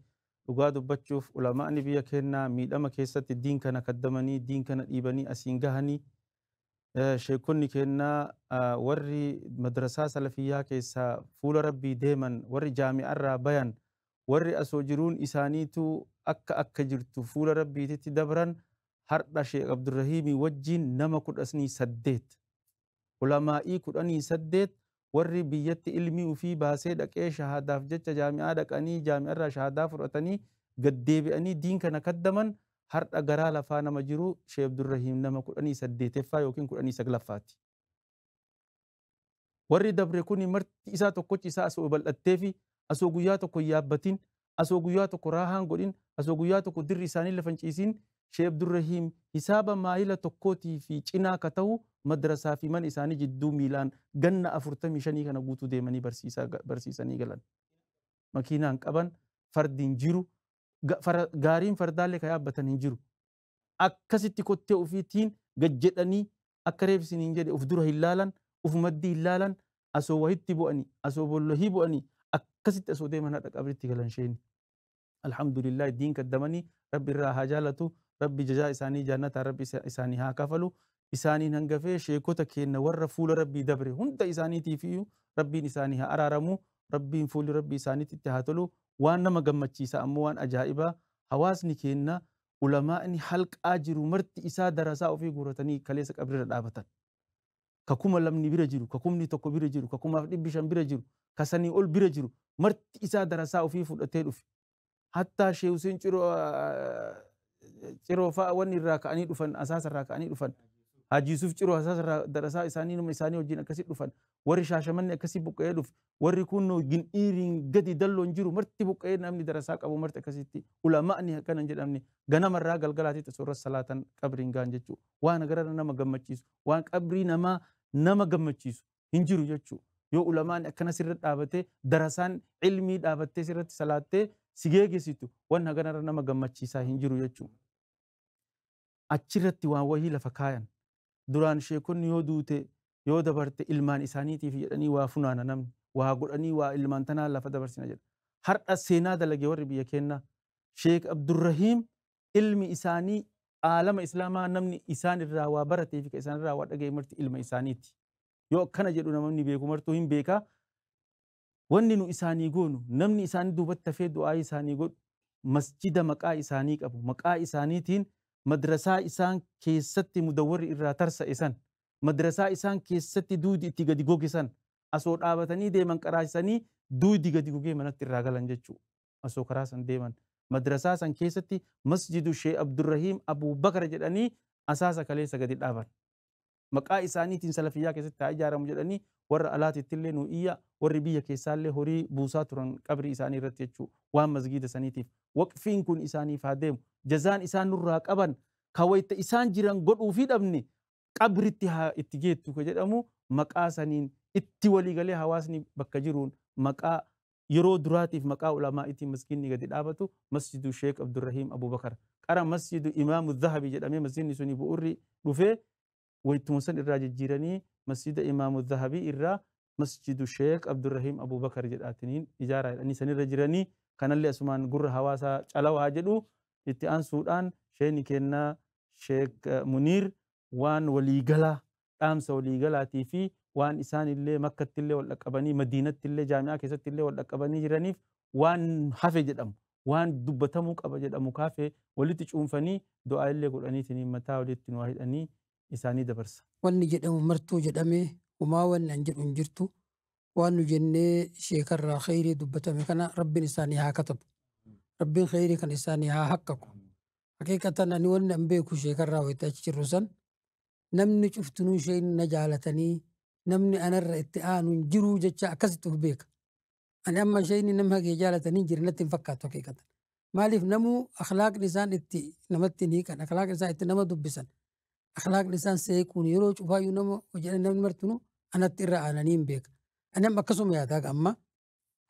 لغاد بچوف علماء نبي كنا ميدما كيست الدين كنا قدمني دين كنا ايبني اسينغهني شيكوني كنا وري مدرسة سلفية كيسا فول ربي ديما وري جامع الرابيان وري اسوجرون اسانيتو اكا جرتو فول ربي تتدبرن har'a Sheekh Abdurrahiimii wajjin nama 18 ulamaa'ii 18 warri biyyatti ilmii ufii baasee dhaqee shahaadaaf jecha jaami'aa dhaqanii jaami'arraa shahaadaa fudhatanii gaddeebi'anii diin kana kaddaman har'a garaa lafaa nama jiru Sheekh Abdurrahiim nama 18ffaa yookiin 19ffaati. Warri dabre kun marti isaa tokkochi isaa asoo bal'attee fi asoo guyyaa tokko yaabbatiin asoo guyyaa tokko raahaan godhin asoo guyyaa tokko dirri isaanii lafan ciisin Sheekh Abdurrahiim hisaaba maayila tokkootii fi cinaa ka ta'u madrasaa fi mana isaanii jidduu miilaan ganna 45 kana guutuu deemanii barsiisanii galan. Makiinaan qaban fardiin jiru gaariin fardaallee ka yaabbatan hin jiru. Akkasitti kottee ofiitiin gajjedhanii akka reebsiniin jedhe of dura hin laalan of maddii hin laalan asoo wahitti bu'anii asoo bollohii bu'anii akkasitti asoo deeman haadha qabritti galan sheeni. Alhamdulillah diin kaddamanii rabbi irraa haa jaalatu. Rabbi jazaa isaanii jannata rabbi isaanii haa kafalu isaaniin hangafee sheekota keenya warra fuula rabbii dabre hunda isaaniitiif iyyuu rabbiin isaanii haa araaramu rabbiin fuulli rabbii isaaniitti haa tolu waan nama gammachiisa ammoo waan ajaa'ibaa hawaasni keenya ulamaa'ni halqaa jiru marti isaa darasaa ofii guuratanii kaleessa qabrirra dhaabatan ka 2,000 bira jiru ka 1,000 bira jiru ka 500 bira jiru ka sanii ol bira jiru marti isaa darasaa ofii fudhatee dhufe hattaa Sheekh Hussein ciroo fa'a wanni irraa ka'anii dhufan asaasa irraa ka'anii dhufan Haji Yusuf ciroo asaasa irraa darasaa isaanii nama isaanii wajjin akkasii dhufan warri shaashamanni akkasii buqqa'ee dhufe warri kunnoo gin'iiriin gadi dalloon jiru marti buqqa'ee namni darasaa qabu marti akkasitti ulamaa'ni akkanan jedhamne ganamarraa galgalaatitti soorras salaatan qabriin gaan jechuu waan agarra nama gammachiisu waan qabrii nama gammachiisu hin jiru jechuu yoo ulamaan akkana sirra dhaabatee darasaan ilmii dhaabattee sirratti salaattee si geegesitu waan agarra nama gammachiisaa hin jiru jechuu. Achirratti waan wahii lafa kaayan duraan sheekonni yoo duute yoo dabarte ilmaan isaaniitiif jedhanii waa funaana namni waa godhanii waa ilmaan tanaa lafa dabarsina jedha. Har'a seenaa dalage warri biyya keenyaa Sheekh Abdurrahiim ilmi isaanii aalama islaamaa namni isaan irraa waa baratee fi isaan irraa waa dhaga'e marti ilma isaaniiti. Yoo akkana jedhu namni beeku martuu hin beekaa wanni nu isaanii goonu namni isaanii duubatti hafee du'aa isaanii godhu masjida maqaa isaanii qabu maqaa isaaniitiin madrasaa isaan keessatti mudawwarri irraa tarsa'e san madrasaa isaan keessatti duudi itti gadi gogisan asoo dhaabatanii deeman qaraasanii duudi gadi gugee manatti irraa galan jechuu asoo karaa san deeman madrasaa san keessatti masjidu Sheekh Abdurrahiim Abuu Bakar jedhanii asaasa kaleessa gadi dhaaban maqaa isaaniitiin salafiyyaa keessatti haa ijaaramu jedhanii warra alaatittillee nu iyya warri biyya keessaallee horii buusaa turan qabrii isaanii irratti jechuu waan masgiida saniitiif waqfiin kun isaaniif haa deemu jazaan isaan nurraa qaban kawayta isaan jiran godhuufii dhabne qabritti haa itti geettu ka jedhamu maqaa saniin itti waliigalee hawaasni bakka jiruun maqaa yeroo duraatiif maqaa ulamaa itti masgiidni gadi dhaabatu masjidu Sheekh Abdurrahiim Abubakar qara masjidu Imaamu Dhahabii jedhamee masgiidni suni bu'urri dhufee wayituma san irraa jijjiiranii masjida Imaamu Dhahabii irraa masjidu Sheekh Abdurrahiim Abubakar jedhaatiniin ijaaraa jedhanii sanirra jiranii kanallee asumaan gurra hawaasaa calawaa jedhu itti aansuudhaan sheekni kennaa Sheekh Muniir waan waliigalaa dhaamsa waliigalaatii fi waan isaanillee makkattillee wal dhaqqabanii madiinattillee jaami'aa keessattillee wal dhaqqabanii jiraniif waan hafe jedhamu waan dubbatamuu qaba jedhamu kaafee walitti cuunfanii du'aa illee godhaniitiin mataa walitti nu hidhanii isaanii dabarsa. Wanni jedhamu martuu jedhamee homaa wanni an jedhu hin jirtu waan nu jennee sheekarraa khayrii dubbatame kana rabbiin isaanii haa katabu rabbiin khayrii kan isaanii haa haqqaqu haqiiqatan ani wanni an beeku sheekarraa wayita achi jirru san namni cuftunuu isheen na jaalatanii namni anarra itti aanu hin jiruu jecha akkasitti of beeka ani amma isheen nama hagee jaalatanii jiru natti hin fakkaatu haqiiqatan maaliif namuu akhlaaqni isaan itti namatti hiikan akhlaaqni isaan itti nama dubbisan akhlaaqni isaan seekuun yeroo cufaayyuu nama hojjetan namni martinu anatti irra aananii hin beeka ani amma akkasuma yaadaa amma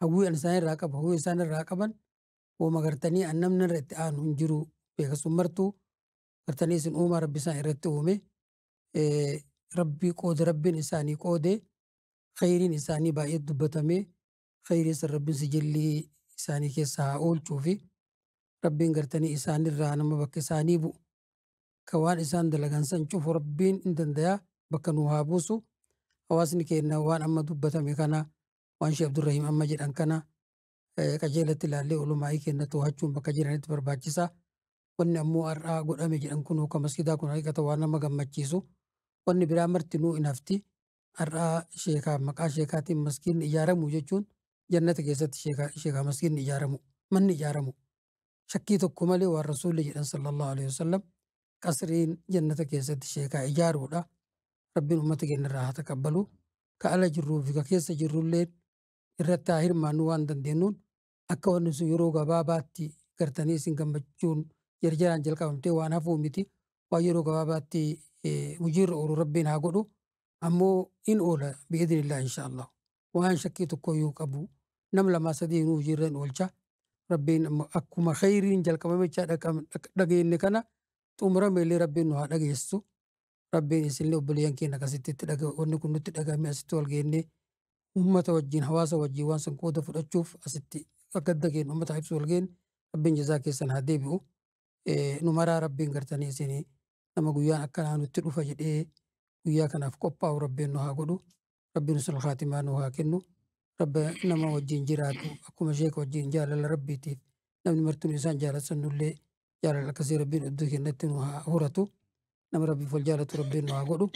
hawwii an isaan irraa qabu hawwii isaan irraa qaban wooma gartanii an namni irra itti aanu hin jiru beeka sun martuu gartanii isin uumaa rabbi isaan irratti uume rabbii qoode rabbiin isaanii qoode khayriin isaanii baay'ee dubbatame khayrii san rabbiin sijillii isaanii keessa haa oolchuu fi rabbiin gartanii isaanirraa nama bakka isaanii bu'u ka waan isaan dalagan san cufu rabbiin hin dandayaa bakka nu haa buusu hawaasni keenya waan amma dubbatame kana waan Sheekh Abdurrahiim amma jedhan kana qajeelatti ilaallee ulumaa'ii keenya to'achuun bakka jiranitti barbaachisaa wanni ammoo har'aa godhame jedhan kun ka masgidaa kun haqiqata waan nama gammachiisu wanni biraa martinuu hin hafti har'aa sheekaa maqaa sheekaatiin masgiidni ijaaramu jechuun jannata keessatti sheekaa masgiidni ijaaramu manni ijaaramu shakkii tokko malee waan rasuulli jedhan sallallahu alaihi wasallam qasriin jannata keessatti sheekaa ijaaruudha rabbiin ummata keenya irraa haa taqabbalu ka ala jirruu fi ka keessa jirrullee irratti haa hirmaannu waan dandeenyuun akka wanni sun yeroo gabaabaatti gartanii isin gammachuun jarjaraan jalqabamtee waan hafuu miti waan yeroo gabaabaatti hojiirra oolu rabbiin haa godhu ammoo in oola bi'idinillah insha Allah waan shakkii tokko yoo qabu nam lamaa sadii nu hojiirra in oolcha rabbiin akkuma khayriin jalqabamechaa dhageenye kana xumurame illee rabbiin nu haa dhageessu rabbiin isinillee obboleeyyan keenya akkasitti itti wanni kun nutti dhagahame asitti wal geennee ummata wajjin hawaasa wajjin waan san qooda fudhachuuf asitti akka dhageenye ummata ibsu wal geenne rabbiin jazaa keessan haa deebi'u nu maraa rabbiin gartanii isinii nama guyyaan akkanaa nutti dhufa jedhee guyyaa kanaaf qophaa'u rabbiin nu haa godhu rabbiin usul khaatimaa nu haa kennu rabbi nama wajjin jiraatu akkuma sheeka wajjin jaalala rabbiitiif namni martuun isaan jaalatannullee jaalala akkasii rabbiin iddoo kennatti nu haa horatu nama rabbiif wal jaalatu rabbiin nu haa godhu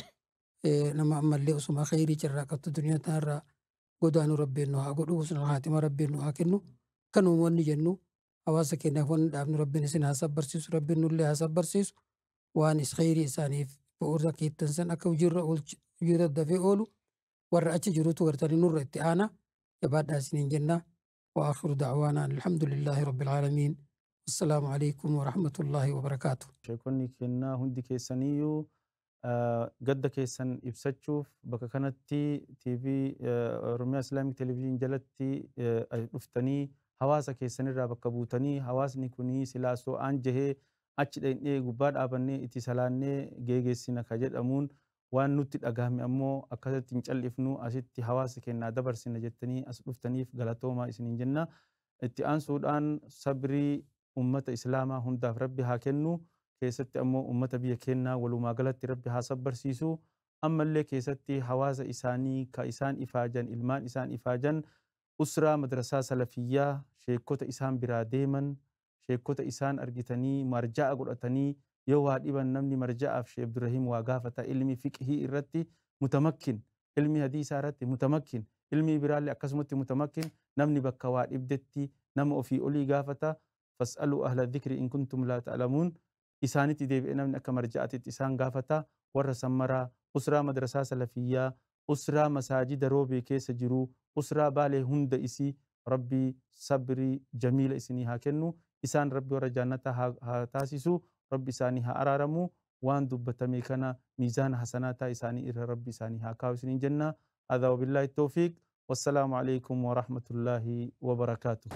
nama ammallee osuma khayrii carraaqattu duniyaa tanarraa godaanu rabbiin nu haa godhu usul khaatimaa rabbiin nu haa kennu kanuma wanni jennu hawaasa keenyaaf wanni dhaabnu rabbiin isin haa sabbarsiisu rabbiin nullee haa sabbarsiisu waan khayrii isaaniif bu'uura keettan san akka hojiirra dafee oolu warra achi jirutu gartanii nurra itti aana jabaadhaa isiniin jenna وآخر دعوانا الحمد لله رب العالمين والسلام عليكم ورحمة الله وبركاته sheekonni kennaa hundi keessaniyyuu gadda keessan ibsachuuf bakka kanatti TV Oromiyaa Islaamic Television jalatti dhuftanii hawaasa keessanirraa bakka buutanii hawaasni kunii silaa soo aan jahee achi dhaqnee gubbaa dhaabannee itti salaannee geegeessina ka jedhamuun waan nutti dhagahame ammoo akkasitti hin callifnu asitti hawaasa kennaa dabarsina jettanii as dhuftaniif galatoomaa isiniin jenna itti aansuudhaan sabrii ummata islaamaa hundaaf rabbi haa kennu keessatti ammoo ummata biyya kennaa walumaa galatti rabbi haa sabbarsiisu ammallee keessatti hawaasa isaanii ka isaan ifaajan ilmaan isaan ifaajan usraa madrasaa salafiyyaa sheekota isaan biraa deeman sheekota isaan argitanii marja'a godhatanii yoo waa dhiban namni marja'aaf Sheekh Abdurrahiim waa gaafata ilmi fiqhii irratti mutamakkin ilmi hadiisaa irratti mutamakkin ilmi biraallee akkasumatti mutamakkin namni bakka waa dhibdetti nama ofii olii gaafata fas'aluu ahla dhikri in kuntum laa ta'lamuun isaanitti deebi'ee namni akka marja'atitti isaan gaafata warra sammaraa usraa madrasaa salafiyyaa usraa masaajida roobee keessa jiru usraa baalee hunda isii rabbii sabrii jamiila isinii haa kennu isaan rabbi warra jaannata haa taasisu rabbi isaanii haa araaramu waan dubbatame kana miizaana hasanaataa isaanii irra rabbi isaanii haa kaa'u isiniin jenna. هذا وبالله التوفيق والسلام عليكم ورحمة الله وبركاته.